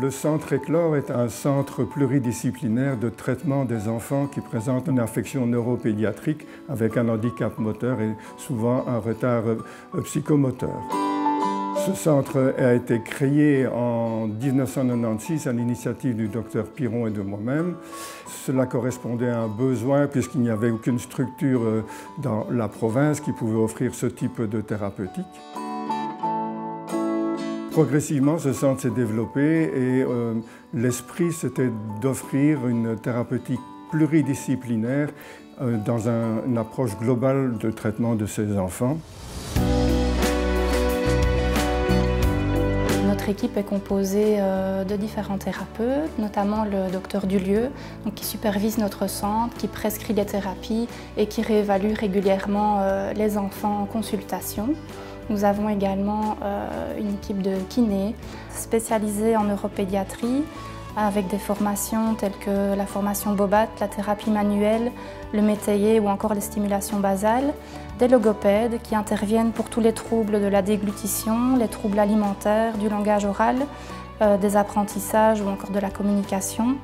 Le centre Éclore est un centre pluridisciplinaire de traitement des enfants qui présentent une affection neuropédiatrique avec un handicap moteur et souvent un retard psychomoteur. Ce centre a été créé en 1996 à l'initiative du docteur Piron et de moi-même. Cela correspondait à un besoin puisqu'il n'y avait aucune structure dans la province qui pouvait offrir ce type de thérapeutique. Progressivement, ce centre s'est développé et l'esprit, c'était d'offrir une thérapeutique pluridisciplinaire dans une approche globale de traitement de ces enfants. Notre équipe est composée de différents thérapeutes, notamment le docteur Dulieu, qui supervise notre centre, qui prescrit les thérapies et qui réévalue régulièrement les enfants en consultation. Nous avons également une équipe de kinés spécialisée en neuropédiatrie avec des formations telles que la formation Bobat, la thérapie manuelle, le métayer ou encore les stimulations basales, des logopèdes qui interviennent pour tous les troubles de la déglutition, les troubles alimentaires, du langage oral, des apprentissages ou encore de la communication,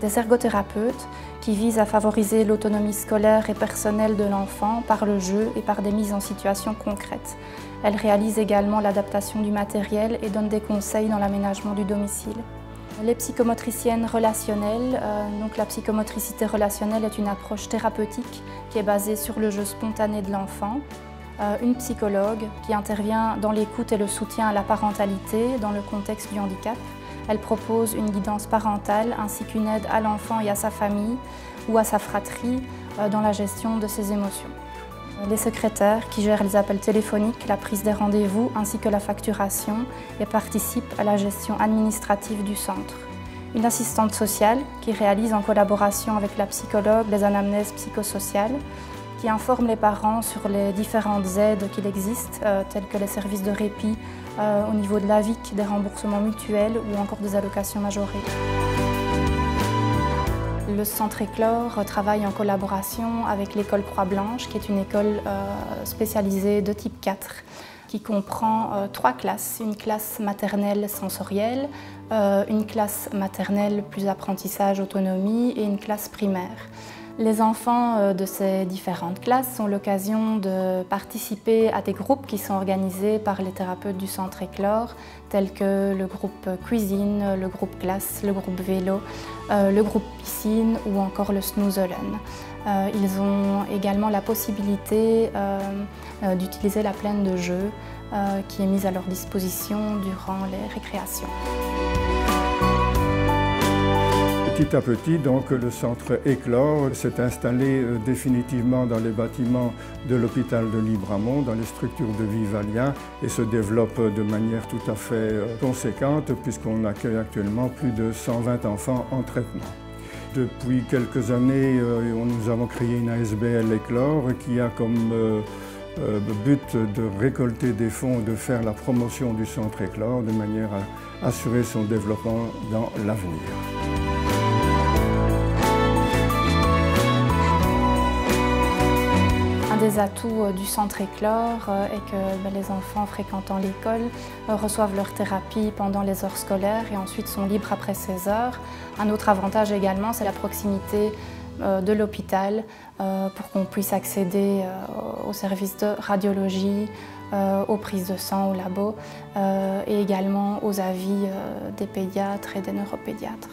des ergothérapeutes qui visent à favoriser l'autonomie scolaire et personnelle de l'enfant par le jeu et par des mises en situation concrètes. Elles réalisent également l'adaptation du matériel et donnent des conseils dans l'aménagement du domicile. Les psychomotriciennes relationnelles, donc la psychomotricité relationnelle est une approche thérapeutique qui est basée sur le jeu spontané de l'enfant. Une psychologue qui intervient dans l'écoute et le soutien à la parentalité dans le contexte du handicap. Elle propose une guidance parentale ainsi qu'une aide à l'enfant et à sa famille ou à sa fratrie dans la gestion de ses émotions. Les secrétaires qui gèrent les appels téléphoniques, la prise des rendez-vous ainsi que la facturation et participent à la gestion administrative du centre. Une assistante sociale qui réalise en collaboration avec la psychologue les anamnèses psychosociales, qui informe les parents sur les différentes aides qu'il existe, telles que les services de répit au niveau de l'AVIC, des remboursements mutuels ou encore des allocations majorées. Le centre Éclore travaille en collaboration avec l'école Croix-Blanche, qui est une école spécialisée de type 4, qui comprend 3 classes. Une classe maternelle sensorielle, une classe maternelle plus apprentissage autonomie et une classe primaire. Les enfants de ces différentes classes ont l'occasion de participer à des groupes qui sont organisés par les thérapeutes du centre Éclore, tels que le groupe cuisine, le groupe classe, le groupe vélo, le groupe piscine ou encore le Snoezelen. Ils ont également la possibilité d'utiliser la plaine de jeu qui est mise à leur disposition durant les récréations. Petit à petit, donc, le centre Éclore s'est installé définitivement dans les bâtiments de l'hôpital de Libramont, dans les structures de Vivalia, et se développe de manière tout à fait conséquente, puisqu'on accueille actuellement plus de 120 enfants en traitement. Depuis quelques années, nous avons créé une ASBL Éclore qui a comme but de récolter des fonds, de faire la promotion du centre Éclore de manière à assurer son développement dans l'avenir. Un des atouts du centre Éclore est que les enfants fréquentant l'école reçoivent leur thérapie pendant les heures scolaires et ensuite sont libres après ces heures. Un autre avantage également, c'est la proximité de l'hôpital pour qu'on puisse accéder aux services de radiologie, aux prises de sang au labo et également aux avis des pédiatres et des neuropédiatres.